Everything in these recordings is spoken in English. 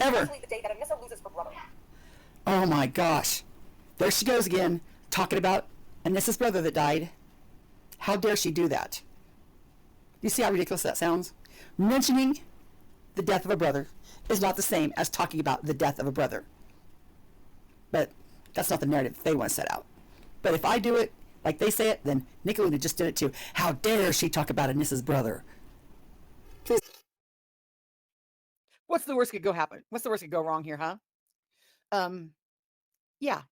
ever. Oh my gosh. There she goes again, talking about Anissa's brother that died. How dare she do that? You see how ridiculous that sounds? Mentioning the death of a brother is not the same as talking about the death of a brother. But that's not the narrative they want to set out. But if I do it like they say it, then Nicolina just did it too. How dare she talk about Anissa's brother? Please. What's the worst could go happen? What's the worst could go wrong here, huh? Yeah.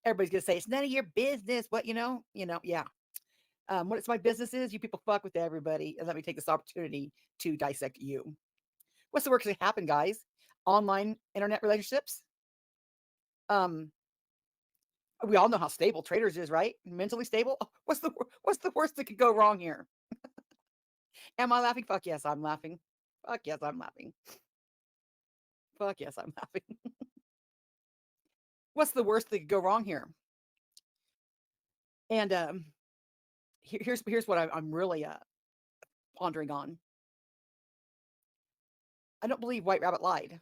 Everybody's gonna say it's none of your business. What yeah. What it's my business is, you people fuck with everybody, and let me take this opportunity to dissect you. What's the worst that can happen, guys? Online internet relationships. We all know how stable Traitors is, right? Mentally stable. What's the worst that could go wrong here? Am I laughing? Fuck yes, I'm laughing. Fuck yes, I'm laughing. Fuck yes, I'm laughing. What's the worst that could go wrong here? And here's what I'm really pondering on. I don't believe White Rabbit lied.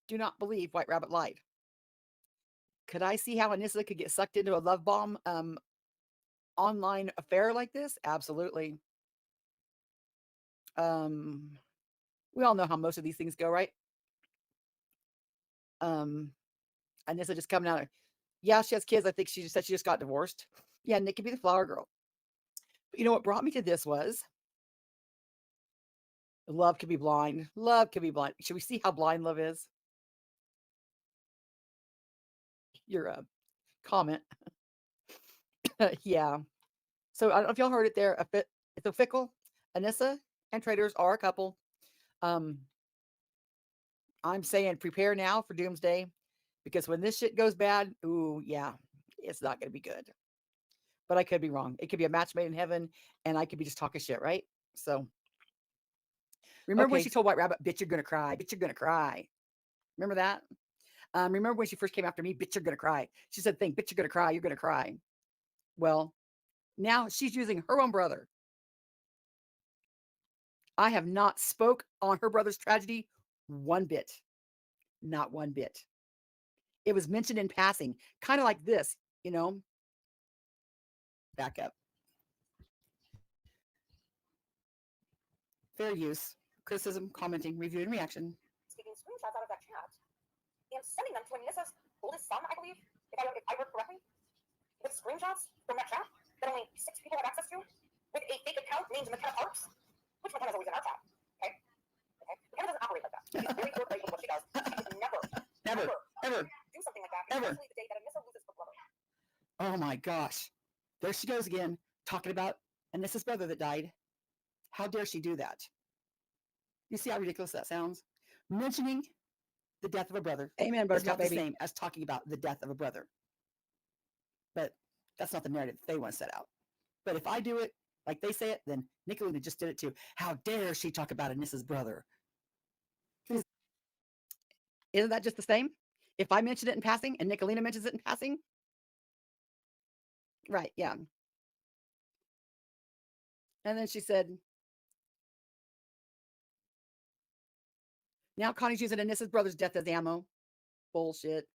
Do not believe White Rabbit lied. Could I see how Anissa could get sucked into a love bomb online affair like this? Absolutely. We all know how most of these things go, right? Anissa just coming out of, yeah, she has kids. I think she just said she just got divorced. Yeah, Nick could be the flower girl. But you know what brought me to this was love can be blind. Love can be blind. Should we see how blind love is? Your comment. Yeah. So I don't know if y'all heard it there. It's a fickle. Anissa and Traitors are a couple. I'm saying prepare now for doomsday, because when this shit goes bad, ooh, yeah, it's not going to be good. But I could be wrong. It could be a match made in heaven, and I could be just talking shit, right? So remember when she told White Rabbit, bitch, you're going to cry. Bitch, you're going to cry. Remember that? Remember when she first came after me, bitch, you're going to cry. She said, think, bitch, you're going to cry. You're going to cry. Well, now she's using her own brother. I have not spoke on her brother's tragedy one bit. Not one bit. It was mentioned in passing, kind of like this, back up. Fair use, criticism, commenting, review, and reaction. Taking screenshots out of that chat and sending them to Anissa's oldest son, I believe, if I heard correctly, with screenshots from that chat that only 6 people have access to, with a fake account named McKenna Parks, which McKenna's always in our chat. Okay? McKenna doesn't operate like that. She's very corporate with what she does. She would never do something like that, especially the day that Anissa loses her brother. Oh my gosh. There she goes again, talking about Anissa's brother that died. How dare she do that? You see how ridiculous that sounds? Mentioning the death of a brother. Amen, is not the same as talking about the death of a brother. But that's not the narrative they want to set out. But if I do it like they say it, then Nicolina just did it too. How dare she talk about Anissa's brother? Please. Isn't that just the same? If I mention it in passing and Nicolina mentions it in passing? Right, yeah. And then she said, now Connie's using Anissa's brother's death as ammo. Bullshit.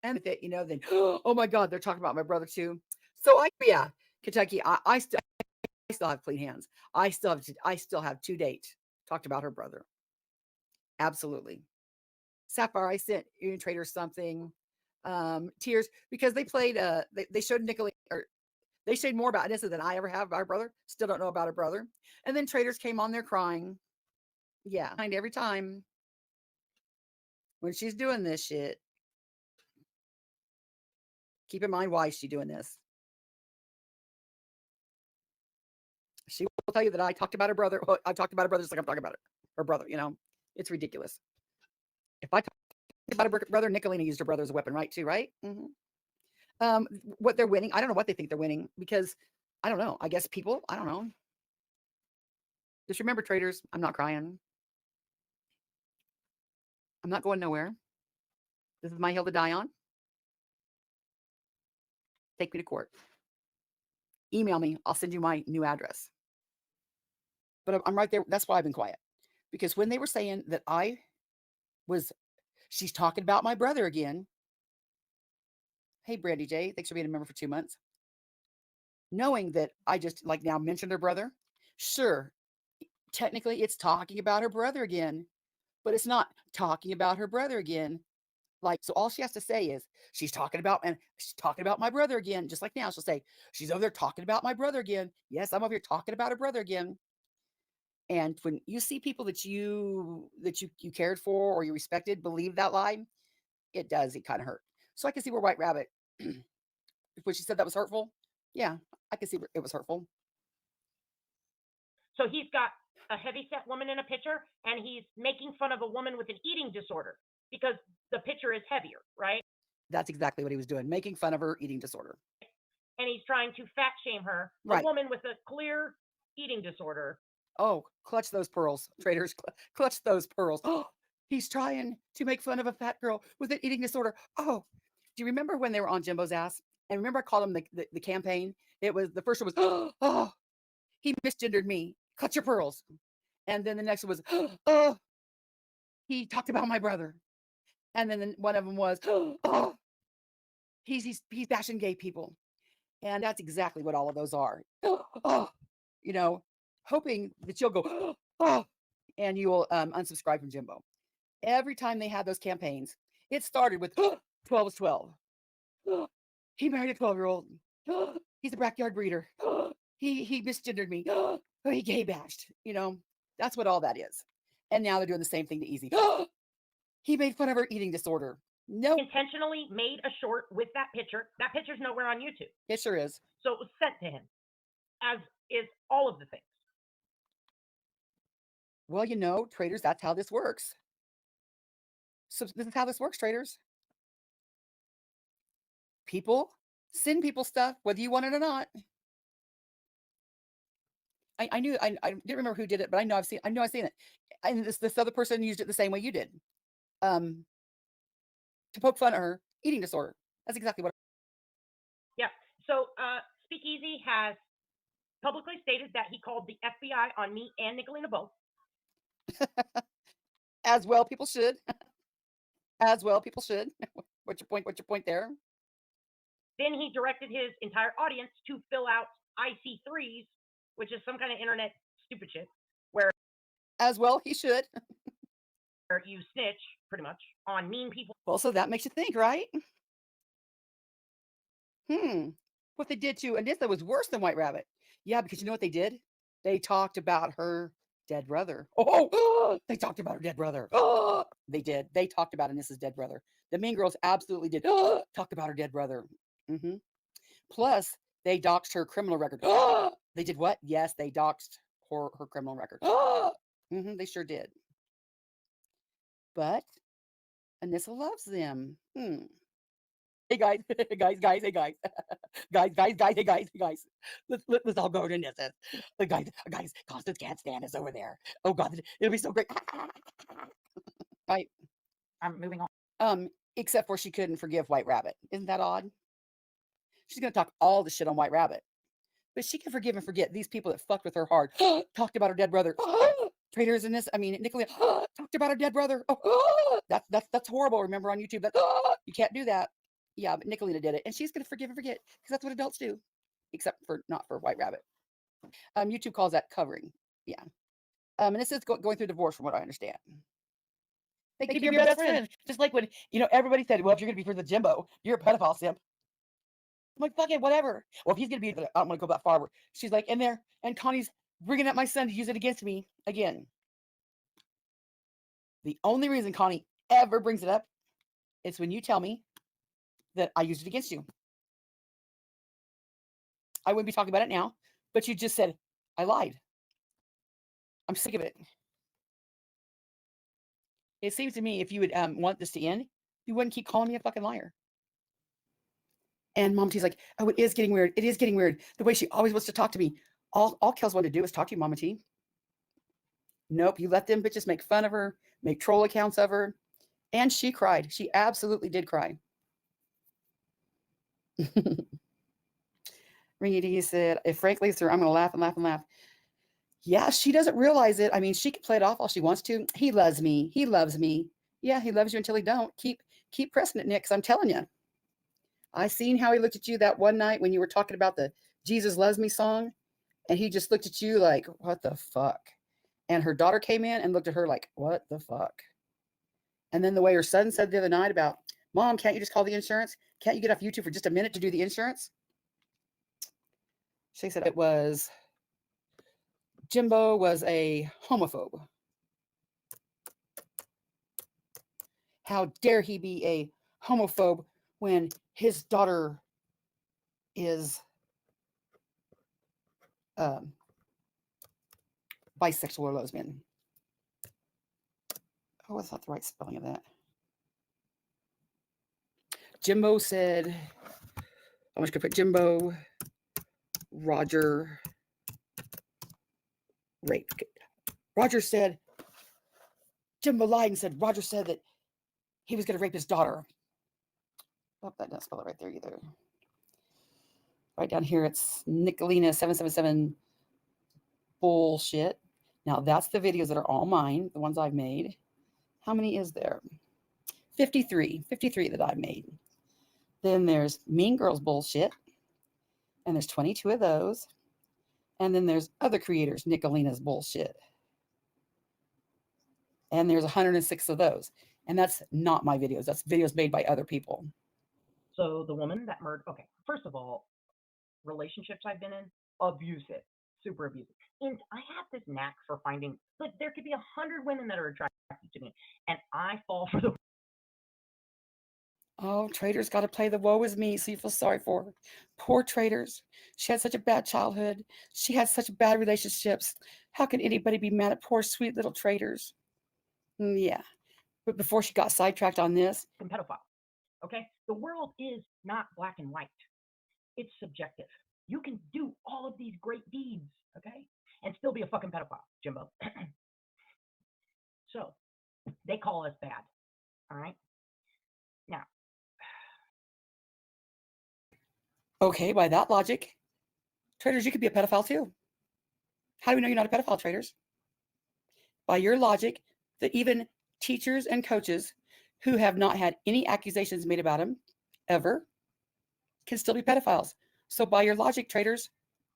And with it, then, oh my God, they're talking about my brother too. So yeah, Kentucky, I still have clean hands. I still have to date talked about her brother. Absolutely. Sapphire, I sent you and Traitors something. Tears, because they played, they showed Nicolina, or they showed more about Anissa than I ever have about her brother. Still don't know about her brother. And then Traitors came on there crying. Yeah, every time when she's doing this shit. Keep in mind why is she doing this. She will tell you that I talked about her brother. I talked about her brother just like I'm talking about her brother. It's ridiculous. If I talk about her brother, Nicolina used her brother as a weapon, right? Too, right? Mm-hmm. What they're winning, I don't know what they think they're winning, because I don't know. I guess people, I don't know. Just remember, Traitors, I'm not crying. I'm not going nowhere. This is my hill to die on. Take me to court. Email me. I'll send you my new address. But I'm right there. That's why I've been quiet. Because when they were saying that I was, she's talking about my brother again. Hey, Brandy J, thanks for being a member for 2 months. Knowing that I just like now mentioned her brother, sure, technically it's talking about her brother again, but it's not talking about her brother again. Like, so all she has to say is she's talking about, and she's talking about my brother again. Just like now, she'll say, she's over there talking about my brother again. Yes, I'm over here talking about her brother again. And when you see people that you cared for or you respected believe that lie, it does. It kind of hurt. So I can see where White Rabbit, when she said that was hurtful, yeah, I can see where it was hurtful. So he's got a heavy-set woman in a picture, and he's making fun of a woman with an eating disorder because the picture is heavier, right? That's exactly what he was doing, making fun of her eating disorder. And he's trying to fat shame her, Right. a woman with a clear eating disorder. Oh, clutch those pearls, Traitors. Clutch those pearls. Oh, he's trying to make fun of a fat girl with an eating disorder. Oh, do you remember when they were on Jimbo's ass? And remember I called him the campaign? It was, the first one was, oh, he misgendered me. Clutch your pearls. And then the next one was, oh, he talked about my brother. And then one of them was, oh, he's bashing gay people. And that's exactly what all of those are. Oh, you know, hoping that you'll go, oh, and you will unsubscribe from Jimbo. Every time they had those campaigns, it started with 12 is 12. He married a 12-year-old. He's a backyard breeder. He misgendered me. He gay bashed. You know, that's what all that is. And now they're doing the same thing to Easy. He made fun of her eating disorder. No. Intentionally made a short with that picture. That picture's nowhere on YouTube. It sure is. So it was sent to him, as is all of the things. Well, you know, Traitors, that's how this works. So this is how this works, Traitors. People send people stuff, whether you want it or not. I knew I didn't remember who did it, but I know I've seen it. And this other person used it the same way you did. To poke fun at her eating disorder. That's exactly what. Yeah. So Speakeasy has publicly stated that he called the FBI on me and Nicolina both. As well, people should. As well, people should. What's your point? What's your point there? Then he directed his entire audience to fill out IC3s, which is some kind of internet stupid shit, where as well he should. Where you snitch pretty much on mean people. Well, so that makes you think, right? What they did to Anissa was worse than White Rabbit. Yeah, because you know what they did? They talked about her dead brother. Oh, they talked about her dead brother. Oh, they did. They talked about Anissa's dead brother. The Mean Girls absolutely did talk about her dead brother. Plus, they doxed her criminal record. They did what? Yes, they doxed her criminal record. They sure did. But Anissa loves them. Hey guys, hey guys, hey guys, hey guys. Let's all go to Anissa's. Guys, Constance can't stand us over there. Oh God, it'll be so great. Right. I'm moving on. Except for she couldn't forgive White Rabbit. Isn't that odd? She's gonna talk all the shit on White Rabbit, but she can forgive and forget these people that fucked with her hard. Talked about her dead brother. Traitors in this. I mean, Nicolina talked about her dead brother. That's horrible. Remember on YouTube that you can't do that. Yeah, but Nicolina did it, and she's gonna forgive and forget because that's what adults do, except for not for White Rabbit. YouTube calls that covering. Yeah. And this is going through divorce, from what I understand. They keep your best friend. Just like when, everybody said, well, if you're going to be friends with Jimbo, you're a pedophile simp. I'm like, fuck it, whatever. Well, if he's going to be, I don't want to go that far. She's like, in there, and Connie's bringing up my son to use it against me again. The only reason Connie ever brings it up is when you tell me that I used it against you. I wouldn't be talking about it now, but you just said, I lied. I'm sick of it. It seems to me if you would want this to end, you wouldn't keep calling me a fucking liar. And Mama T's like, oh, it is getting weird. It is getting weird. The way she always wants to talk to me. All Kels wanted to do is talk to you, Mama T. Nope, you let them bitches make fun of her, make troll accounts of her. And she cried. She absolutely did cry. Ringy D said, if Frank leaves her, I'm going to laugh and laugh and laugh. Yeah, she doesn't realize it. I mean, she can play it off all she wants to. He loves me. He loves me. Yeah, he loves you until he don't. Keep pressing it, Nick, because I'm telling you. I seen how he looked at you that one night when you were talking about the Jesus Loves Me song, and he just looked at you like, what the fuck? And her daughter came in and looked at her like, what the fuck? And then the way her son said the other night about, Mom, can't you just call the insurance? Can't you get off YouTube for just a minute to do the insurance? She said it was, Jimbo was a homophobe. How dare he be a homophobe when his daughter is bisexual or lesbian. Oh, that's not the right spelling of that. Jimbo said, I'm just going to put Jimbo, Roger, rape. Roger said, Jimbo lied and said, Roger said that he was going to rape his daughter. Oh, that doesn't spell it right there either. Right down here, it's Nicolina 777 bullshit. Now, that's the videos that are all mine, the ones I've made. How many is there? 53 that I've made. Then there's Mean Girls bullshit, and there's 22 of those. And then there's other creators, Nicolina's bullshit. And there's 106 of those. And that's not my videos. That's videos made by other people. So the woman that murdered, okay, first of all, relationships I've been in, abusive, super abusive. And I have this knack for finding, like, there could be 100 women that are attracted to me, and I fall for the. Oh, Traitors got to play the woe is me, so you feel sorry for her. Poor Traitors. She had such a bad childhood. She had such bad relationships. How can anybody be mad at poor, sweet little Traitors? Yeah. But before she got sidetracked on this. Pedophile. Okay? The world is not black and white. It's subjective. You can do all of these great deeds, okay? And still be a fucking pedophile, Jimbo. So, they call us bad. All right? Now. Okay, by that logic, Traitors, you could be a pedophile too. How do we know you're not a pedophile, Traitors? By your logic, that even teachers and coaches who have not had any accusations made about them ever can still be pedophiles. So by your logic, Traitors,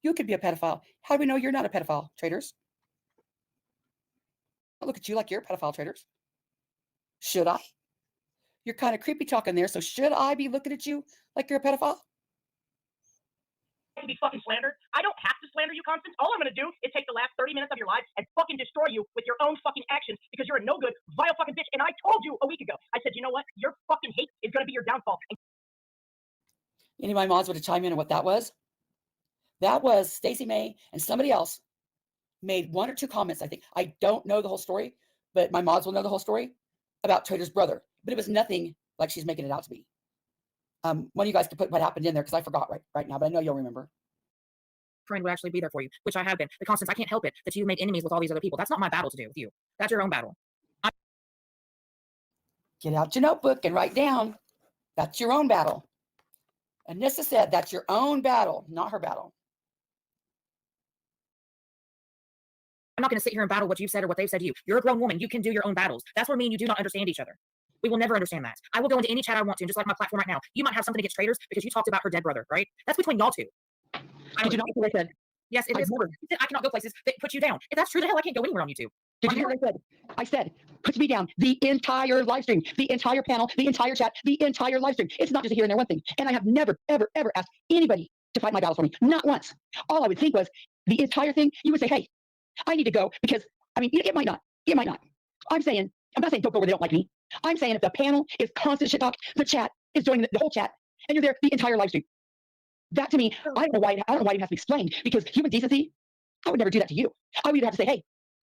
you could be a pedophile. How do we know you're not a pedophile, Traitors? I look at you like you're a pedophile, Traitors. Should I? You're kind of creepy talking there, so should I be looking at you like you're a pedophile? To be fucking slandered. I don't have to slander you, Constance. All I'm gonna do is take the last 30 minutes of your life and fucking destroy you with your own fucking actions because you're a no good, vile fucking bitch. And I told you a week ago. I said, you know what? Your fucking hate is gonna be your downfall. Any of my mods would have chimed in on what that was. That was Stacey May and somebody else made one or two comments, I think. I don't know the whole story, but my mods will know the whole story about Traitor's brother. But it was nothing like she's making it out to be. One of you guys can put what happened in there because I forgot right now, but I know you'll remember. Friend would actually be there for you, which I have been. But Constance, I can't help it that you've made enemies with all these other people. That's not my battle to do with you. That's your own battle. Get out your notebook and write down. That's your own battle. Anissa said that's your own battle, not her battle. I'm not going to sit here and battle what you've said or what they've said to you. You're a grown woman. You can do your own battles. That's where me and you do not understand each other. We will never understand that. I will go into any chat I want to, just like my platform right now. You might have something against Traitors because you talked about her dead brother, right? That's between y'all two. Did you not hear what I said? Yes, it is. I cannot go places that put you down. If that's true, the hell I can't go anywhere on YouTube. Did you hear what I said? I said, put me down. The entire live stream, the entire panel, the entire chat, the entire live stream. It's not just a here and there one thing. And I have never, ever, ever asked anybody to fight my battles for me. Not once. All I would think was the entire thing, you would say, hey, I need to go because, I mean, it might not. It might not. I'm not saying don't go where they don't like me. I'm saying if the panel is constant shit talk, the chat is joining the whole chat, and you're there the entire live stream. That to me, I don't know why it has to be explained, because human decency, I would never do that to you. I would either have to say, hey,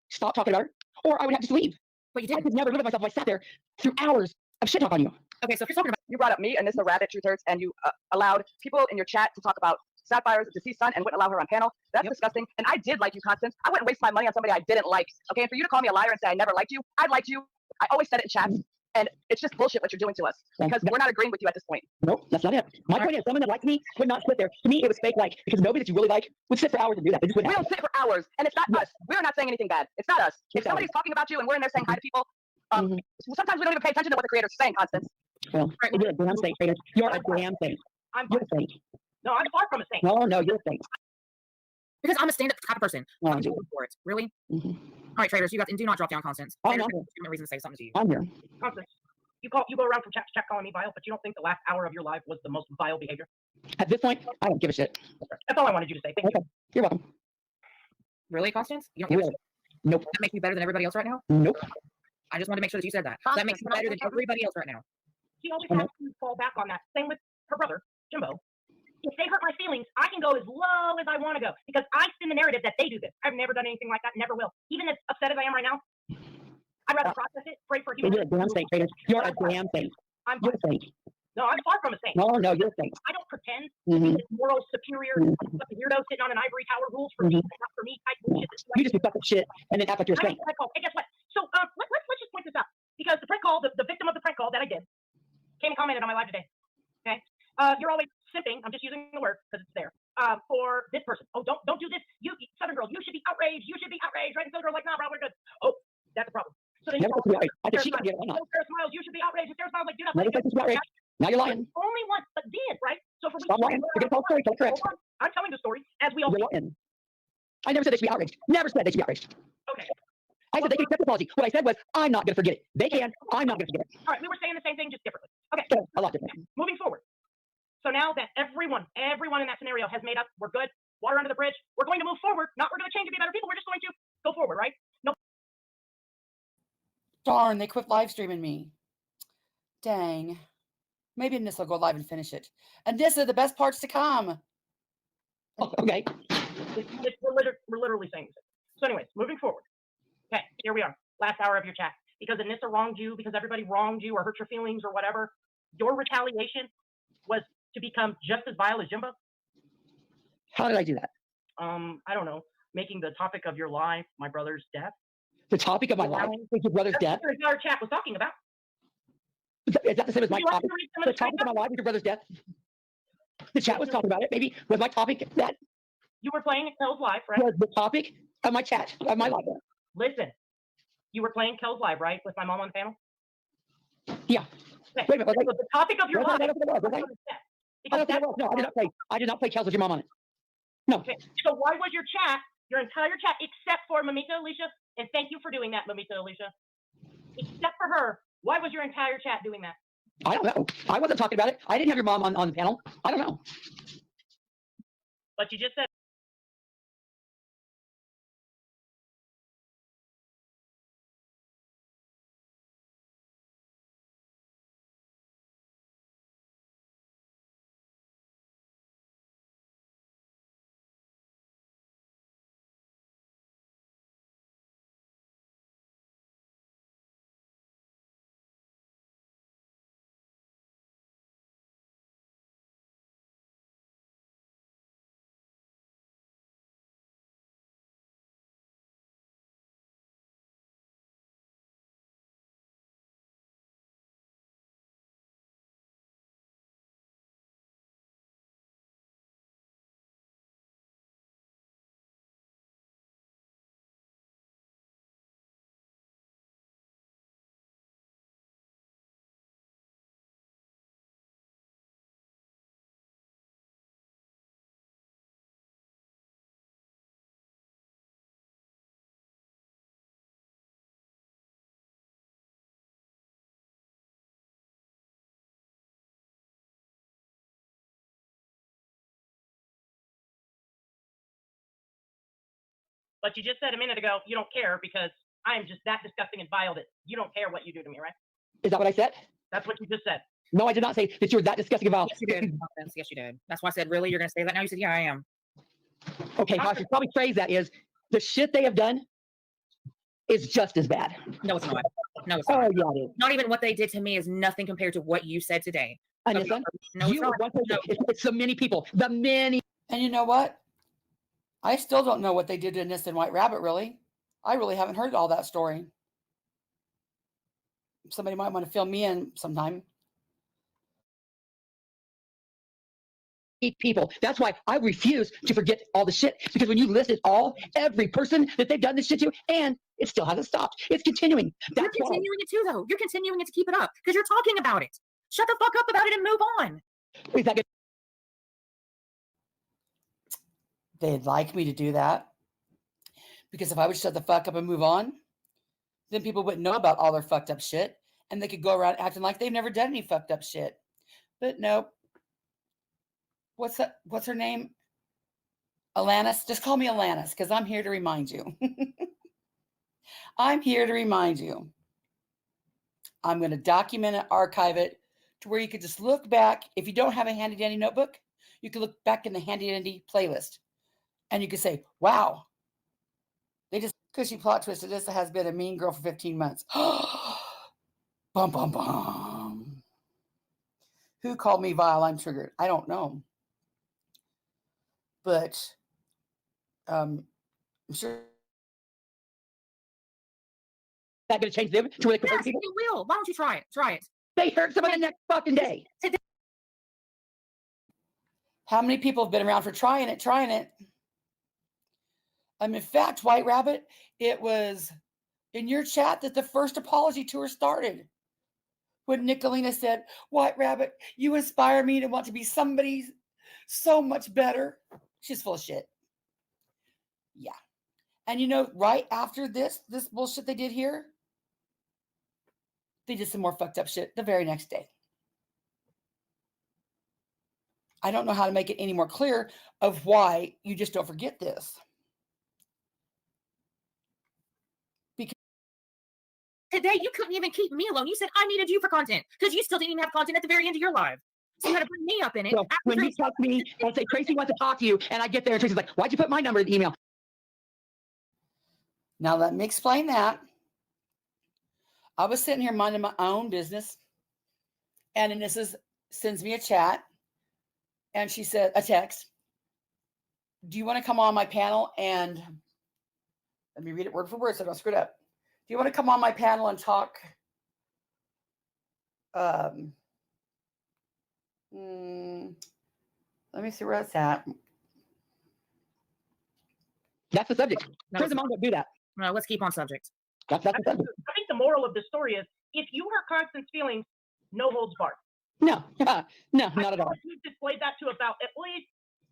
stop talking about her, or I would have to just leave. But you I didn't. could never live with myself if I sat there through hours of shit talk on you. Okay, so if you're talking about You brought up me and Nissa Rabbit Truth Hurts, and you allowed people in your chat to talk about Sapphire's deceased son and wouldn't allow her on panel. That's disgusting. And I did like you, Constance. I wouldn't waste my money on somebody I didn't like. Okay, and for you to call me a liar and say I never liked you, I liked you. I always said it in chats. And it's just bullshit what you're doing to us, because we're not agreeing with you at this point. Nope, that's not it. My point is, someone that liked me would not sit there. To me, it was fake like, because nobody that you really like would sit for hours and do that. They just wouldn't. We don't sit for hours, and it's not us. We're not saying anything bad. It's not us. If somebody's talking about you and we're in there saying hi to people, Mhm. Sometimes we don't even pay attention to what the creator's saying, Constance. Well, Right, you're a damn saint, Traitors. You're a damn saint. I'm You're a saint. no, I'm far from a saint. No, you're a saint. Because I'm a stand-up type of person. Oh, I'm dude. going for it. Really? Mhm. All right, Traitors, you got and do not drop down, Constance. Oh, Traitors no. has a legitimate reason to say something to you. I'm here. Constance, you go around from chat to chat calling me vile, but you don't think the last hour of your life was the most vile behavior? At this point, I don't give a shit. That's all I wanted you to say. Thank you. Okay. You're welcome. Really, Constance? You don't give a Really? shit? Nope. That makes you better than everybody else right now? Nope. I just wanted to make sure that you said that. So that makes you better than everybody else right now. She always Mhm. has to fall back on that. Same with her brother, Jimbo. If they hurt my feelings, I can go as low as I want to go because I spin the narrative that they do this. I've never done anything like that, never will. Even as upset as I am right now, I'd rather process it, pray for a human. You're a damn saint, Traitors. You're a damn saint. I'm You're a saint. no, I'm far from a saint. No, you're a saint. I don't pretend Mhm. this moral superior Mhm. fucking weirdo sitting on an ivory tower rules for me, not for me type bullshit. This is You just be fucking shit and then act like you're a I saint. made a prank call. Hey, guess what? So let's just point this out because the prank call, the victim of the prank call that I did, came and commented on my live today. Okay, you're always simping. I'm just using the word because it's there. For this person. Oh, don't do this. You Southern girl, you should be outraged. You should be outraged. Right? And Southern girl's like, nah, bro, we're good. Oh, that's a problem. So then Never said to be outraged. I said she got to get it. Why not? Sarah Smiles, you should be outraged. And Sarah Smiles like, dude, I'm Never said to be outraged. Now you're lying. only once, but did right. So for me, Stop lying. You're gonna tell the story. Tell it correct. I'm telling the story as we all. You're lying. I never said they should be outraged. Never said they should be outraged. Okay. I said they can accept the apology. What I said was, I'm not going to forget it. They can. I'm not going to forget it. All right, we were saying the same thing just differently. Okay. So, a lot different. Moving forward. So now that everyone in that scenario has made up, we're good. Water under the bridge. We're going to move forward. Not we're going to change and be better people. We're just going to go forward, right? No. Darn, they quit live streaming me. Dang. Maybe Nissa will go live and finish it. And Nissa, the best parts to come. Oh, okay. We're literally saying this. So anyways, moving forward. Okay, here we are. Last hour of your chat. Because Anissa wronged you, because everybody wronged you or hurt your feelings or whatever, your retaliation was to become just as vile as Jimbo? How did I do that? I don't know. Making the topic of your life my brother's death. The topic of my life was your brother's That's death. what the entire chat was talking about. Is that the same as my Would you like topic? to read some The of the topic of my life was your brother's death. The chat was talking about it. Maybe was my topic that You were playing Kel's Live, right? was the topic of my chat of my life. Listen, you were playing Kel's Live, right, with my mom on the panel? Yeah. Okay. Wait a minute. Was I? So the topic of your Was I? life Was I? Was I? was death. I Because don't think I that's was. No, I did not play. I did not play Kels with your mom on it. No. okay. So why was your chat, your entire chat, except for Mamita Alicia, and thank you for doing that, Mamita Alicia. Except for her, why was your entire chat doing that? I don't know. I wasn't talking about it. I didn't have your mom on the panel. I don't know. But you just said but you just said a minute ago you don't care because I am just that disgusting and vile that you don't care what you do to me, right? Is that what I said? That's what you just said. No, I did not say that you were that disgusting about. Yes, you did. Yes, you did. That's why I said, really? You're going to say that now? You said, yeah, I am. Okay, how I should probably phrase that is the shit they have done is just as bad. No, it's not. No, it's Oh, not. yeah, it is. Not even what they did to me is nothing compared to what you said today. Anissa, No, it's you not. are one person. No. It's the many people. The many. And you know what? I still don't know what they did to Anissa and White Rabbit, really. I really haven't heard all that story. Somebody might want to fill me in sometime. people. That's why I refuse to forget all the shit. Because when you list it all, every person that they've done this shit to, and it still hasn't stopped. It's continuing. You're continuing it too, though. You're continuing it to keep it up because you're talking about it. Shut the fuck up about it and move on. Is that good? They'd like me to do that. Because if I would shut the fuck up and move on, then people wouldn't know about all their fucked up shit. And they could go around acting like they've never done any fucked up shit. But nope. What's her name? Alanis. Just call me Alanis because I'm here to remind you. I'm here to remind you. I'm going to document it, archive it to where you could just look back. If you don't have a handy dandy notebook, you can look back in the handy dandy playlist and you can say, wow, they just, because she plot twisted this has been a mean girl for 15 months. Bum, bum, bum. Who called me vile? I'm triggered. I don't know. But I'm sure. That going to change them to where they can hurt Yes, people? you will. Why don't you try it? Try it. They hurt someone the next fucking day. How many people have been around for trying it? In fact, White Rabbit, it was in your chat that the first apology tour started. When Nicolina said, White Rabbit, you inspire me to want to be somebody so much better. She's full of shit. Yeah. And you know, right after this bullshit they did here, they did some more fucked up shit the very next day. I don't know how to make it any more clear of why you just don't forget this. Because today, you couldn't even keep me alone. You said I needed you for content because you still didn't even have content at the very end of your live. So you had to bring me up in it. Well, when you talk to me and say, Tracy wants to talk to you, and I get there and Tracy's like, why'd you put my number in the email? Now let me explain that. I was sitting here minding my own business, and Anissa sends me a chat, and she said, a text. Do you want to come on my panel and let me read it word for word so I don't screw it up. Do you want to come on my panel and talk? Let me see where it's at. That's the subject. No, Prison mom don't do that. no, let's keep on subject. That's the subject. I think the moral of the story is if you hurt Constance's feelings, no holds barred. No, no, not at all. You've displayed that to about at least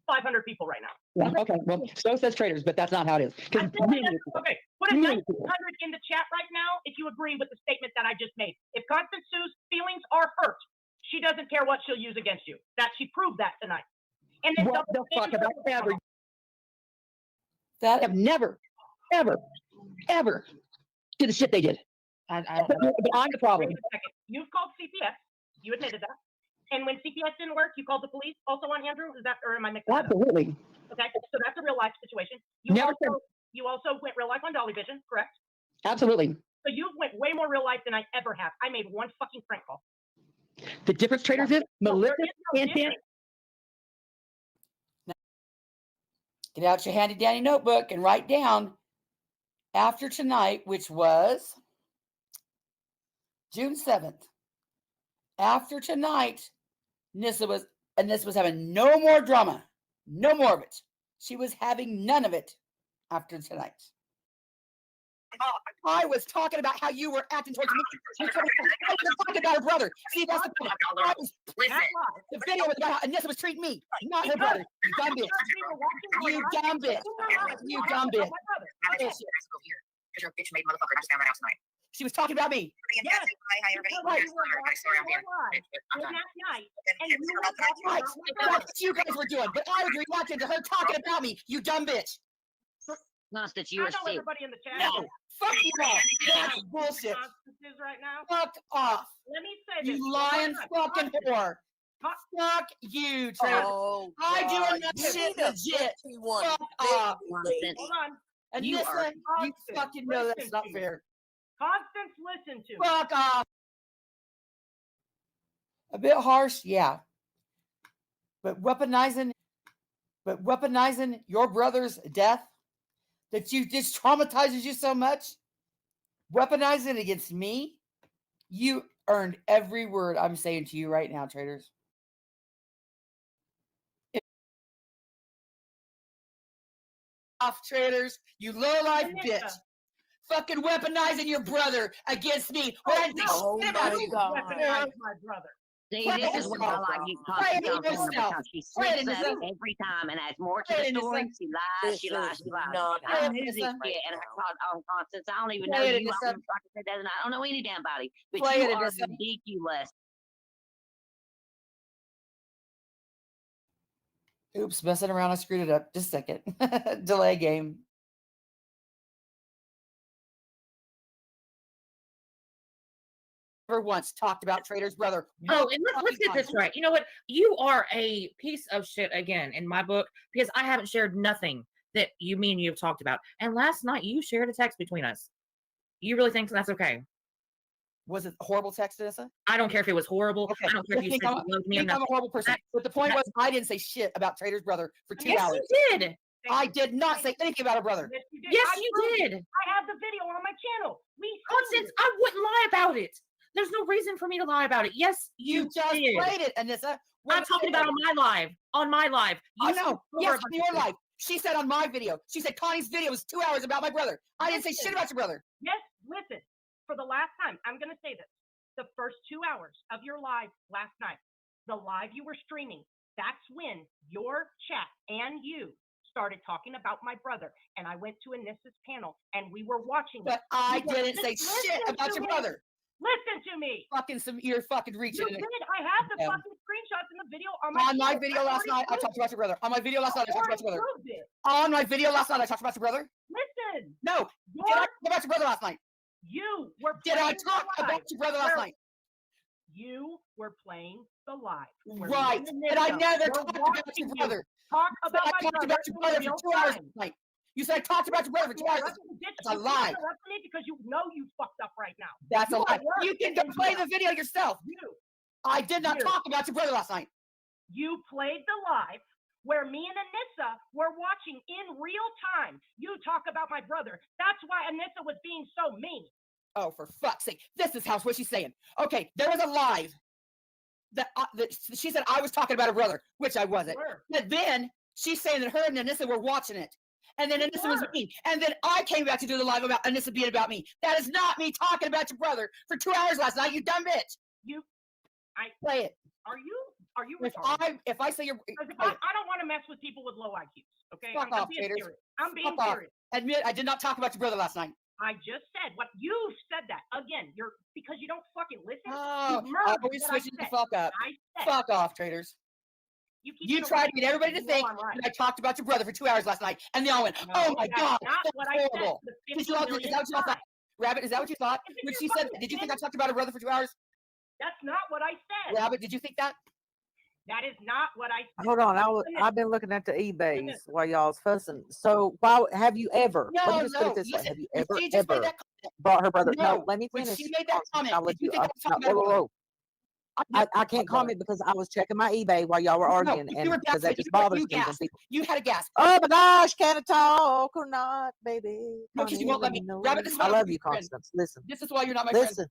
500 people right now. Yeah, okay, well, so says Traitors, but that's not how it is. Okay, put a Millions 900 of people. in the chat right now if you agree with the statement that I just made. If Constance Sue's feelings are hurt, she doesn't care what she'll use against you. That she proved that tonight. And then What the fuck have I ever? That Have never, ever did the shit they did. But I'm the problem. Wait a second. You've called CPS. You admitted that. And when CPS didn't work, you called the police also on Andrew? Is that, or am I mixing that up? Absolutely. Okay, so that's a real life situation. You Never also went real life on Dolly Vision, correct? Absolutely. So you went way more real life than I ever have. I made one fucking prank call. The difference, Traitors, is malicious no intent. difference. get out your handy dandy notebook and write down after tonight, which was June 7th. After tonight, Nissa was having no more drama, no more of it. She was having none of it after tonight. I was talking about how you were acting towards me. I was talking about her brother. See, that's the point. I was, the video was about how Anissa was treating me, not her brother. You dumb bitch. You dumb bitch. You dumb bitch. Because you're a bitch made motherfucker. I just found that out tonight. She was talking about me. Yes. Hi, everybody. Here's another story out here. Right. That's what you guys were doing, but I was reacting to her talking about me. You dumb bitch. Constance, I you know assume. everybody in the chat. No. Fuck you all. That's bullshit. Constance is right now. Fuck off. Let me say this. You lying fucking whore. Fuck you, Trevor. Oh, I do God, enough you shit need a legit. 51 Fuck off. lady. Hold on. And You this are one, you Constance. fucking know that's Listen not to me. fair. Constance, listen to me. Fuck off. A bit harsh, yeah. But weaponizing your brother's death that you just traumatizes you so much, weaponizing it against me, you earned every word I'm saying to you right now, Traitors. off, traitors. You low-life Anissa. bitch. Fucking weaponizing your brother against me. When I think Oh shit about my you. God. Weaponize my brother. See, Play this it is what yourself. I like you Play it talking to her yourself. because she Play it slips up yourself. every time and adds more to Play the it story. yourself. She lies, This she lies, is she lies. not Play I it knew this yourself. shit and her on Constance. I don't even know Play it you. yourself. Like I said, I don't know any damn body. But Play you it are yourself. ridiculous. Oops, messing around. I screwed it up. Just a second. Delay game. Never once talked about Traitor's brother. Oh, One and let's fucking get time. this right. You know what? You are a piece of shit again in my book because I haven't shared nothing that me and you have talked about. And last night you shared a text between us. You really think that's okay? Was it a horrible text, Anissa? I don't care if it was horrible. Okay. I don't care if you Think said I'm, you loved me or think I'm a nothing. horrible person. But the point was, I didn't say shit about Traitor's brother for 2 Yes, hours. you did. I did not say anything about her brother. Yes, you did. Yes, I you proved it. did. I have the video on my channel. We seen Constance, it. I wouldn't lie about it. There's no reason for me to lie about it. Yes, You you just did. played it, Anissa. I'm talking about on my live. On my live. I You know. skipped over Yes, a on bunch your of shit. life. She said on my video. She said Connie's video was 2 hours about my brother. I didn't say shit about your brother. Yes, listen. For the last time, I'm going to say this. The first 2 hours of your live last night, the live you were streaming, that's when your chat and you started talking about my brother. And I went to Anissa's panel and we were watching But it. I You were- didn't say listen shit to about your me. brother. Listen to me. You're fucking You reaching. did. I have the Yeah. fucking screenshots in the video on my On my channel. video last night, I talked about your brother. On my video last night, I talked about your brother. Proved it. On my video last night, I talked about your brother. Listen, No. Did I your, talk about your brother last night? you were Did I playing the talk live about your brother last where night? You were playing the live. where Right. me and But I Anissa never were talked about your watching you brother. Talk You said about I my talked brother about your in brother for real 2 hours time. last night. You said I talked about your brother for 2 hours. That's a lie. Because you know you fucked up right now. That's a You lie. are worse You can than go play India. the video yourself. I did not You. talk about your brother last night. You played the live where me and Anissa were watching in real time. You talk about my brother. That's why Anissa was being so mean. Oh, for fuck's sake. This is what she's saying. Okay, there was a live that she said I was talking about her brother, which I wasn't. Sure. But then she's saying that her and Anissa were watching it. And then Anissa was were. mean. And then I came back to do the live about Anissa being about me. That is not me talking about your brother for 2 hours last night, you dumb bitch. Play it. Are you If retarded? I say you're Because play it. I don't want to mess with people with low IQs. Okay, Fuck I'm off, being Traitors. serious. I'm being Fuck off. serious. Admit I did not talk about your brother last night. I just said what you said that again. You're because you don't fucking listen. Oh, you merged always what I switching the said. fuck up. I said Fuck off, Traitors. you keep You tried to get everybody to you know think I'm right. that I talked about your brother for 2 hours last night, and they all went, No, "Oh my that's god, not that's what I said. horrible." The Did you all, is 50 that what you all thought? Rabbit, is that what you thought Is it when your she said fucking that? Did you think I opinion? talked about her brother for 2 hours? That's not what I said. Rabbit, did you think that? That is not what I said. Hold on, Listen, I've been looking at the eBays while y'all's fussing. So why have you ever? let me No, just put no. it this way: Listen, Have you when ever she just made that comment, brought her brother? No, No, let me when finish. she made that comment, I'll let did you think I was no, talking about her whoa, brother? whoa. I can't comment because I was checking my eBay while y'all were arguing, No, and you were because that gasping. just bothers You me when gasped. people. You had a gasp. Oh my gosh, can I talk or not, baby? No, because you won't let me. Rabbit, this is why I I'm love not you, your friend. Constance. Listen, This is why you're not my friend. listen.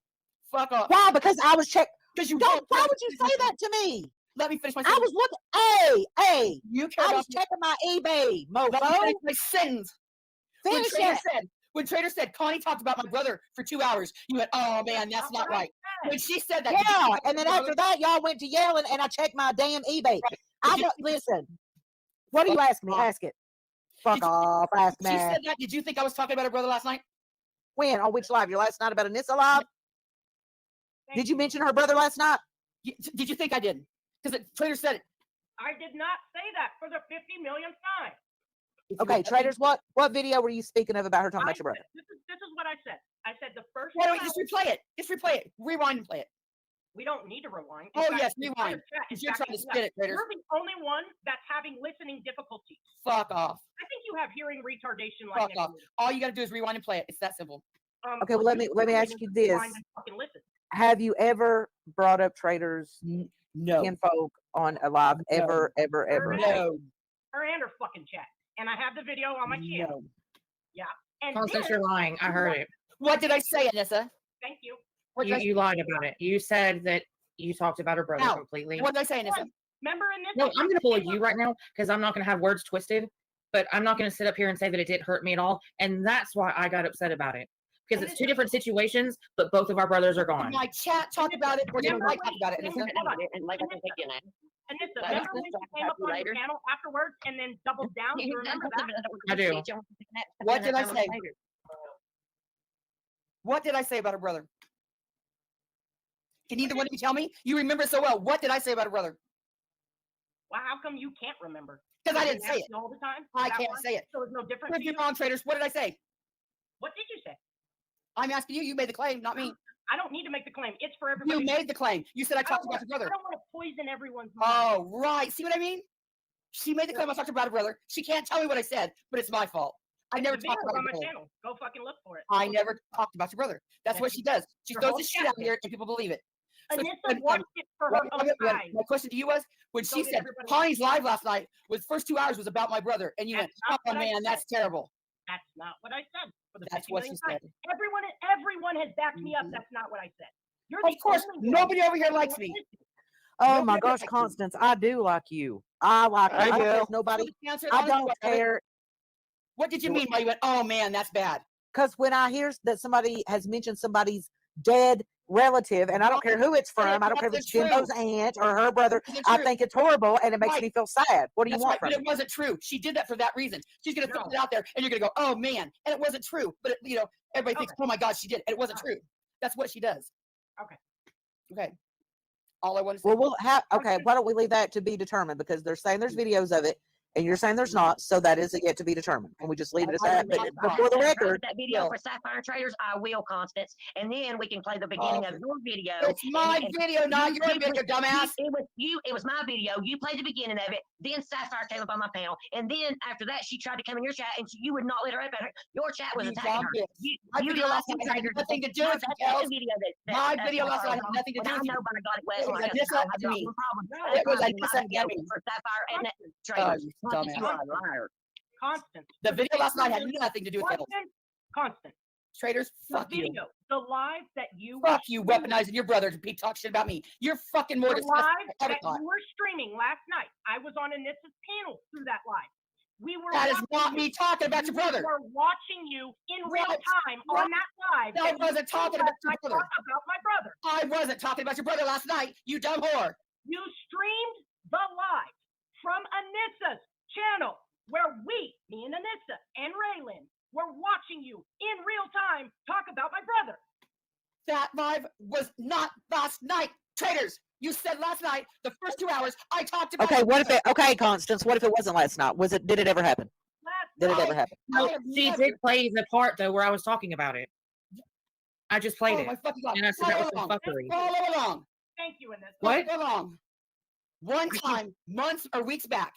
Fuck off. Why? Because I was check. Because you Don't. Why let me would you finish my say sentence. that to me? Let me finish my I sentence. was looking. Hey, You care I about was checking my eBay, Let me mofo. finish my sentence. When Finish Trader it. said, Connie talked about my brother for 2 hours, you went, oh man, that's not right. When she said that, did you Yeah, think I and then talked about after that, y'all went to yelling, and I checked my damn eBay. I you don't think- listen. What are you asking me? off. Ask it. Fuck Did you- off. Ask me. She said that. Did you think I was talking about her brother last night? When? On which live? Your last night about Anissa live? Did you mention her brother last night? Did you think I did? Because Trader said it. I did not say that for the 50 millionth time. Okay, Traitors, what video were you speaking of about her talking I about your brother? said- This is what I said. I said the first. Why don't we time- just replay it? Just replay it. Rewind and play it. We don't need to rewind. Oh, yes, rewind. Because You're trying to spin it, Traitors. You're the only one that's having listening difficulties. Fuck off. I think you have hearing retardation like Fuck off. All you got to do is rewind and play it. It's that simple. Okay, well, let me ask you this. Rewind and fucking listen. Have you ever brought up Traitors No. kinfolk on a live? Ever, ever, ever? No. Her and her fucking chat. And I have the video on my channel. No. Yeah. And Constance, then, you're lying. I heard it. What did I say, Anissa? thank you. What did I You lied about it. You said that you talked about her brother Ow. completely. What did I say, Anissa? Remember in this? No, I'm gonna pull you right now because I'm not gonna have words twisted. but I'm not going to sit up here and say that it didn't hurt me at all. And that's why I got upset about it. Because it's two different situations, but both of our brothers are gone. My chat talked about it, or did I talk about it? Hold on. Anissa, remember when she came up on your channel afterwards and then doubled down? You remember that? I do. What did I say? What did I say about her brother? Can either one of you tell me? You remember it so well. What did I say about her brother? Well, how come you can't remember? Because I didn't say it. All the time? I can't say it. So it's no different. If you're wrong, Traitors, what did I say? What did you say? I'm asking you. You made the claim, not me. I don't need to make the claim. It's for everybody. You made the claim. You said I talked about your brother. I don't want to poison everyone's mind. Oh, right. See what I mean? She made the claim I talked about her brother. She can't tell me what I said, but it's my fault. I never talked about on her my brother. channel. Go fucking look for it. I never talked about your brother. That's what she does. She Your throws whole this shit out chat here and people believe it. So Anissa watched it for her own eyes. my question to you was, when she did said, everybody Connie's live last night, was first 2 hours was about my brother, and you went, That's oh not what I man, that's said. terrible. That's not what I said. For the That's 50 what she millionth said. time. Everyone has backed me up. That's not what I said. You're Of the course, only one nobody over here likes me. Oh Nobody my likes gosh, me. Constance, I do like you. I like you. I I don't care do. if nobody. Answer I honestly, don't what- care. What did you mean by you went, oh man, that's bad? Because when I hear that somebody has mentioned somebody's dead relative, and I don't care who it's But from, I don't care if wasn't it's Jimbo's true. aunt or her brother, It wasn't I true. think it's horrible and it makes Right. me feel sad. What do you That's want right, from but me? it wasn't true. She did that for that reason. She's gonna throw it out there, and you're gonna go, "Oh man!" And it wasn't true. But it, everybody thinks, "Oh my God, she did," and it wasn't true. That's what she does. Okay. Okay. All I want to say. Well, we'll have, okay, why don't we leave that to be determined? Because they're saying there's videos of it, and you're saying there's not, so that is yet to be determined. Can we just leave it at that? But before the record, That video Yeah. for Sapphire Traders, I will, Constance, and then we can play the beginning of your video. It's my and video, not your you- video, dumbass. It was you. It was my video. You played the beginning of it. Then Sapphire came up on my panel, and then after that, she tried to come in your chat, and you would not let her up. Your chat was You attacking her. dumb bitch. My video lied last to night had Traders. nothing to do No, with you, that's Kels. the video My that's video last Sapphire night had was on. nothing to do And with I you. know, but I got it wet. It So was I got Anissa I and got me. no problem. It was My Anissa video and me. for Sapphire and Oh, Traders. you Constance, you dumbass. are a liar. Constance. The video last night had nothing to do with Kels. Constant. Traders, The fuck you. video, the live that you Fuck you, streamed- weaponizing your brother to talk shit about me. You're fucking more the disgusting live than I ever that thought. you were streaming last night. I was on Anissa's panel through that live. We were That is watching not you. me talking about your brother. We were watching you in real What? time on that live. I that you wasn't talking about your I brother. talked about my brother. I wasn't talking about your brother last night, you dumb whore. You streamed the live from Anissa's channel where we, me and Anissa and Raylan, were watching you in real time talk about my brother. That live was not last night. Traitors, you said last night, the first 2 hours, I talked about okay, your what if brother. it, okay, Constance, what if it wasn't last night? Did it ever happen? Last Did it night, ever happen? I No, have she never- did play the part though where I was talking about it. I just played Oh my it, fucking God. and I said that was Follow some along. fuckery. Follow along. thank you, Anissa. What? Follow along. One time, months or weeks back,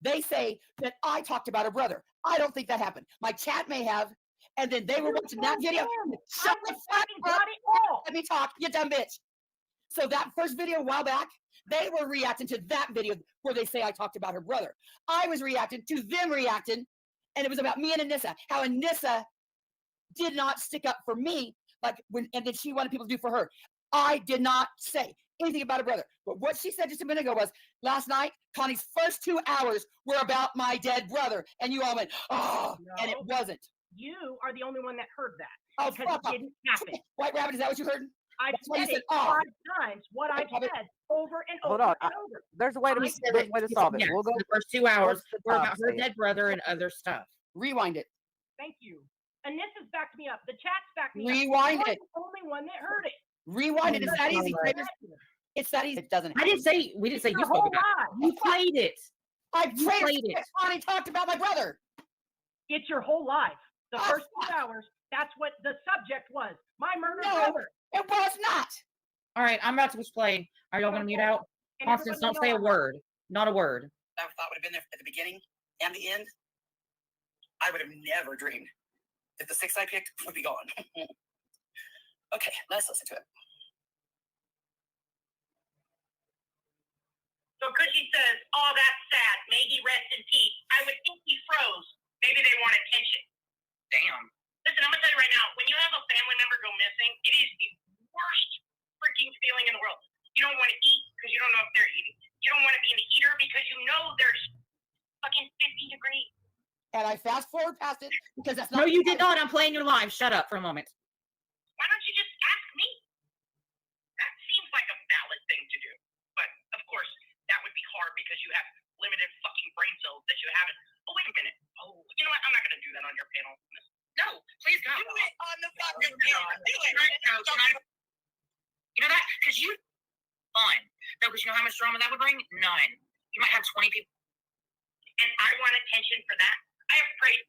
they say that I talked about her brother. I don't think that happened. My chat may have, and then they were watching that video. Shut the fuck fucking up. got it all. Let me talk, you dumb bitch. So that first video a while back, they were reacting to that video where they say I talked about her brother. I was reacting to them reacting, and it was about me and Anissa. How Anissa did not stick up for me, like when, and then she wanted people to do for her. I did not say anything about her brother. But what she said just a minute ago was, last night, Connie's first 2 hours were about my dead brother, and you all went, oh, and it No. wasn't. You are the only one that heard that. Oh, because fuck it off. didn't happen. White Rabbit, is that what you heard? I've That's why you said said, it "Oh." 5 times what I've Rabbit. said over and Hold over on, and over. There's a way to, I said there's it. a way to Yes, solve it. Yes, We'll go. the first 2 hours What's the were top about her say? dead brother and other stuff. Rewind it. Thank you. Anissa's backed me up. The chat's backed me Rewind up. You're it. the only one that heard it. Rewind it. It's that easy, Alright. Traitors. It's that easy. It doesn't I didn't say we didn't say Your you spoke whole about life. it. You played it. I You Traitors. played it. Connie talked about my brother. It's your whole life. The Oh, first 2 hours, that's what the subject was. My murdered No. brother. It was not. All right, I'm about to push play. Are y'all gonna mute out? And Constance, everybody don't say a knows. word. Not a word. I thought would have been there at the beginning and the end. I would have never dreamed that the 6 I picked would be gone. Okay, let's listen to it. So Cookie says, oh, that's sad. May he rest in peace. I would think he froze. Maybe they want attention. Damn. Listen, I'm going to tell you right now, when you have a family member go missing, it is the worst freaking feeling in the world. You don't want to eat because you don't know if they're eating. You don't want to be an eater because you know there's fucking 50 degrees. and I fast forward past it because that's not. No, you did not. I'm playing your live. Shut up for a moment. Why don't you just ask me? That seems like a valid thing to do. But, of course, that would be hard because you have limited fucking brain cells that you haven't. Oh, wait a minute. Oh, you know what? I'm not going to do that on your panel. No, please go. Do it on the fucking panel. Do it. No, tonight. You know that? Because you. Fun. No, because you know how much drama that would bring? None. You might have 20 people. And I want attention for that. I have prayed.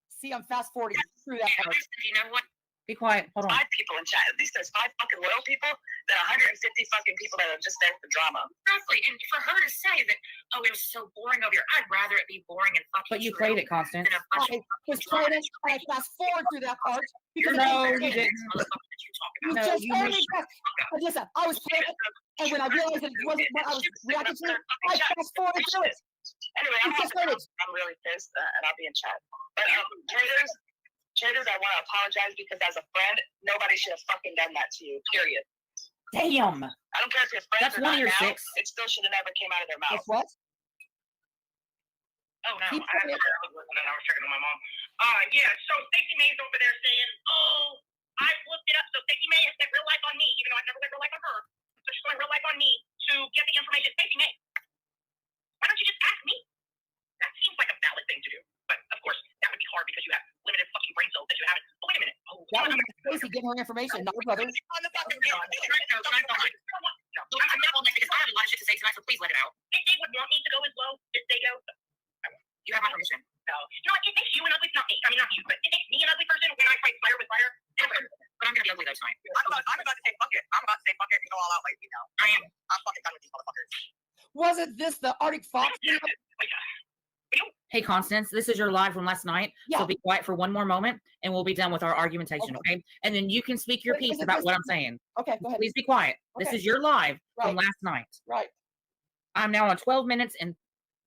See, I'm fast forwarding through that part. You know what? Be quiet. Hold on. 5 people in chat. At least there's 5 fucking loyal people than 150 fucking people that are just there for drama. Exactly. And for her to say that, oh, it was so boring over here, I'd rather it be boring and fucking. But you played it, Constance. Than a bunch I of was trying to I fast forward through that part because No, you you didn't. You No, just you heard me. missed- Listen, I was playing it, and when I realized that it wasn't what I was reacting to, I fast forwarded through it. Anyway, You just heard it. I'm really pissed, and I'll be in chat. But Traitors, I want to apologize because as a friend, nobody should have fucking done that to you. Period. Damn. I don't care if you're friends That's or one not of your now. 6. It still should have never came out of their mouth. That's what? Oh, no. Keep I was checking on my mom. Yeah, so Stacey May's over there saying, oh, I've looked it up. So Stacey May has spent real life on me, even though I've never spent real life on her. So she's going real life on me to get the information. Stacey May, why don't you just ask me? That seems like a valid thing to do. But, of course, that would be hard because you have limited fucking brain cells that you haven't. Oh, wait a minute. Oh, That was Stacey getting her information, not her brother. On the fucking no, I'm not on because I have a lot of shit to say tonight, so please let it out. If they would want me to go as low as they go, You have my permission. no. You know what? It makes you an ugly, not me. I mean, not you, but it makes me an ugly person when I fight fire with fire. But I'm gonna be ugly though tonight. I'm about to say fuck it. I'm about to say fuck it and go all out like you know. I am. I'm fucking done with these motherfuckers. Wasn't this the Arctic Fox video? Hey, Constance, this is your live from last night. Yeah. So be quiet for one more moment, and we'll be done with our argumentation, okay? And then you can speak your Wait, piece is it about this- what I'm saying. Okay, go ahead. Please be quiet. This Okay. is your live from Right. last night. Right. I'm now on 12 minutes and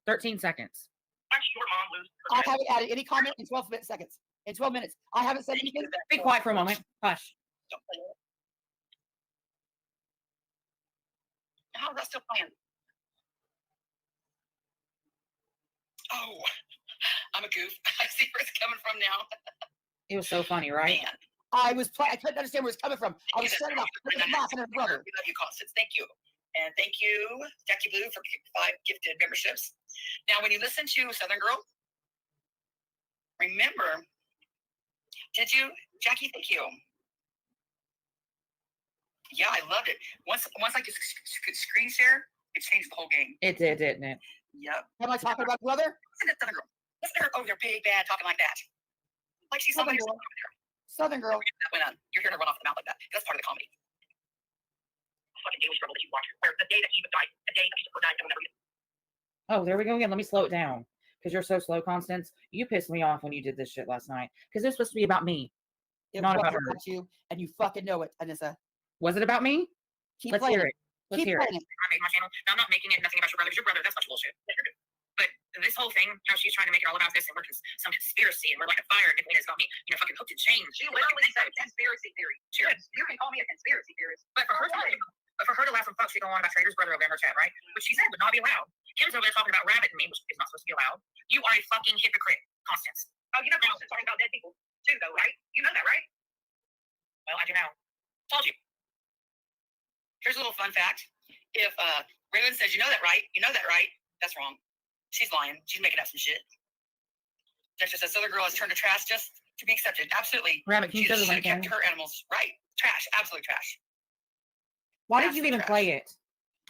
13 seconds. Watch your mom lose. I haven't added any comment in 12 seconds. In 12 minutes. I haven't said anything. Be quiet for a moment. Hush. How is that still playing? Oh, I'm a goof. I see where it's coming from now. It was so funny, right? Man. I couldn't understand where it's coming from. I was shutting up. Look at Moss and her brother. We love you, Constance. Thank you. And thank you, Jackie Blue, for 5 gifted memberships. Now, when you listen to Southern Girl, remember, did you, Jackie, thank you. Yeah, I loved it. Once I could screen share, it changed the whole game. It did, didn't it? Yep. Am I talking about brother? Listen to Southern Girl. Listen to her over there, big bad, talking like that. Like she's somebody Southern over Girl. there. Southern girl. That went on. You're hearing her run off the mouth like that. That's part of the comedy. Fucking daily struggle that you watch. Where the day that Eva died, the day that Eva died, no one ever knew. Oh, there we go again. Let me slow it down. Because you're so slow, Constance. You pissed me off when you did this shit last night. Because this was supposed to be about me. It Not was about her. about you, and you fucking know it, Anissa. Was it about me? Keep Let's playing hear it. Let's Keep hear it. playing it. I made my channel. Now, I'm not making it nothing about your brother. 'Cause your brother, that's much bullshit. But this whole thing, how she's trying to make it all about this, and we're some conspiracy, and we're like a fire, and Nina's got me, fucking hooked in chains. She literally said conspiracy theory. Cheers. You can call me a conspiracy theorist. But for her to laugh and fuck, she go on about Traitors' brother over in her chat, right? Which she said would not be allowed. Kim's over there talking about Rabbit and me, which is not supposed to be allowed. You are a fucking hypocrite, Constance. Oh, you know Constance talking about dead people too, though, right? You know that, right? Well, I do now. Told you. Here's a little fun fact. If Raymond says, you know that, right? You know that, right? That's wrong. She's lying. She's making up some shit. That's just this other girl has turned to trash just to be accepted. Absolutely. Rabbit, can you She show the should have link kept in? her animals right. Trash. Absolute trash. Why did you Absolute even trash. play it?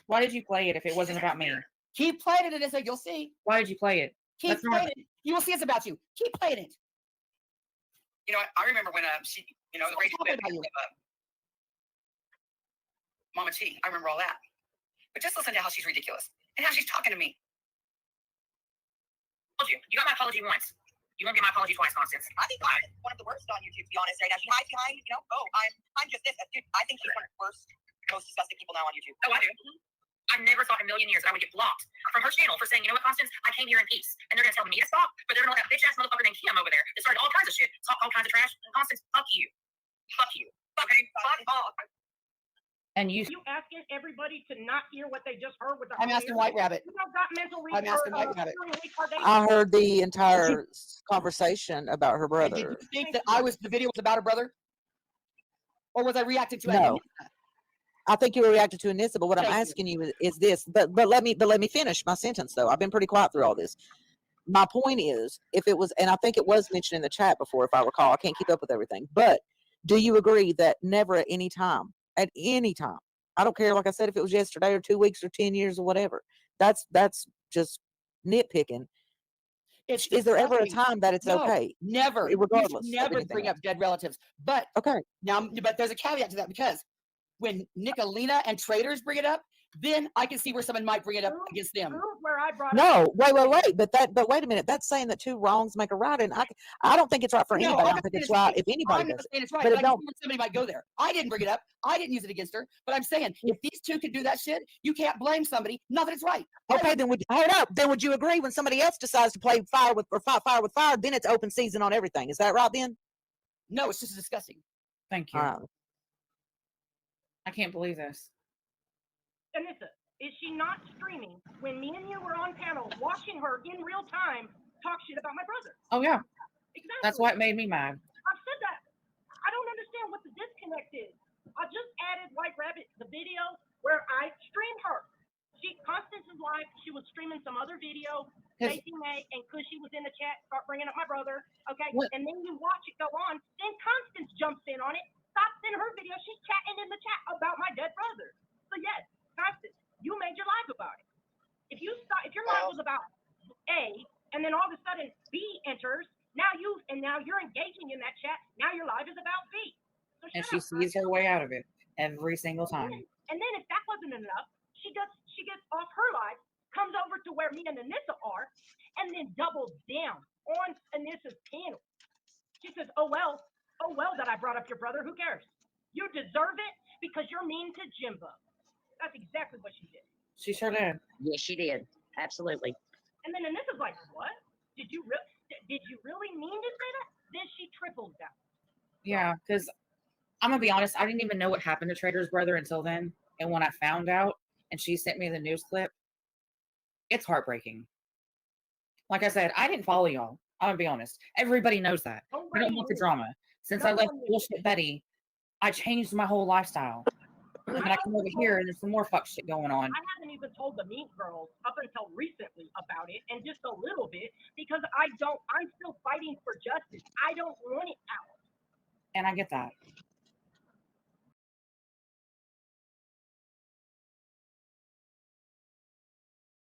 Why did you play it if it wasn't about me? Keep playing it, Anissa. You'll see. Why did you play it? Keep That's not- playing it. You will see it's about you. Keep playing it. You know, I remember when she, the Stop radio talking about you. Mama T. I remember all that. But just listen to how she's ridiculous and how she's talking to me. I told you, you got my apology once. You won't get my apology twice, Constance. I think I'm one of the worst on YouTube, to be honest. Right now, she hides behind, I'm just this. Dude, I think she's one of the worst, most disgusting people now on YouTube. Oh, I do. I never thought in a million years that I would get blocked from her channel for saying, you know what, Constance, I came here in peace, and they're gonna tell me to stop, but they're gonna let that bitch ass motherfucker named Kim over there that started all kinds of shit, talk all kinds of trash. And Constance, fuck you, fuck you, fuck off. And you, You asking everybody to not hear what they just heard with their I'm own asking ears? White Rabbit. You don't got mental I'm asking White Rabbit. retardation. I heard the entire conversation about her And did brother. you think that the video was about her brother? Or was I reacting to No. I think you were reacting to Anissa, but what I'm Thank you. asking you is this. But let me finish my sentence though. I've been pretty quiet through all this. My point is, if it was, and I think it was mentioned in the chat before, if I recall, I can't keep up with everything. But do you agree that never at any time, I don't care, like I said, if it was yesterday or 2 weeks or 10 years or whatever, that's just nitpicking. It's Is there ever a disgusting. time that it's No, okay, never. regardless You should of never anything bring else? up dead relatives. But Okay. now, but there's a caveat to that, because when Nicolina and Traitors bring it up, then I can see where someone might bring it up against them. Prove where I brought No, wait. But wait a minute. That's saying that two wrongs make a right, and I don't think it's right for No, anybody. I I'm don't not think saying it's it's right right. if anybody I'm not does it. saying it's right, But but it I can don't. see where somebody might go there. I didn't bring it up. I didn't use it against her. But I'm saying, if these two can do that shit, you can't blame somebody. Not that it's right. Okay, then hold up. Then would you agree when somebody else decides to play fire with fire, then it's open season on everything? Is that right? Then No, it's just disgusting. thank you. I can't believe this. Anissa, is she not streaming when me and you were on panel watching her in real time talk shit about my brother? Oh yeah, Exactly. that's why it made me mad. I've said that. I don't understand what the disconnect is. I just added White Rabbit the video where I streamed her. Constance's live. She was streaming some other video. Stacey May and Cushy was in the chat. Start bringing up my brother. Okay, What? and then you watch it go on. Then Constance jumps in on it. Stops in her video. She's chatting in the chat about my dead brother. So yes, Constance, you made your live about it. If your live was about A, and then all of a sudden B enters, now you're engaging in that chat. Now your live is about B. So And shut she up, sees her way out of it every single time. And then if that wasn't enough, she gets off her live, comes over to where me and Anissa are, and then doubles down on Anissa's panel. She says, oh well that I brought up your brother. Who cares? You deserve it because you're mean to Jimbo. That's exactly what she did. She sure did. Yes, she did. Absolutely. And then Anissa's like, what? Did you really mean to say that? Then she triples down. Yeah, because I'm gonna be honest, I didn't even know what happened to Traitors' brother until then. And when I found out, and she sent me the news clip, it's heartbreaking. Like I said, I didn't follow y'all. I'm gonna be honest. Everybody knows that. I don't want the drama. Since I left bullshit Betty, I changed my whole lifestyle. And I come over here and there's some more fuck shit going on. I haven't even told the Meat Girls up until recently about it, and just a little bit, because I'm still fighting for justice. I don't want it out. And I get that.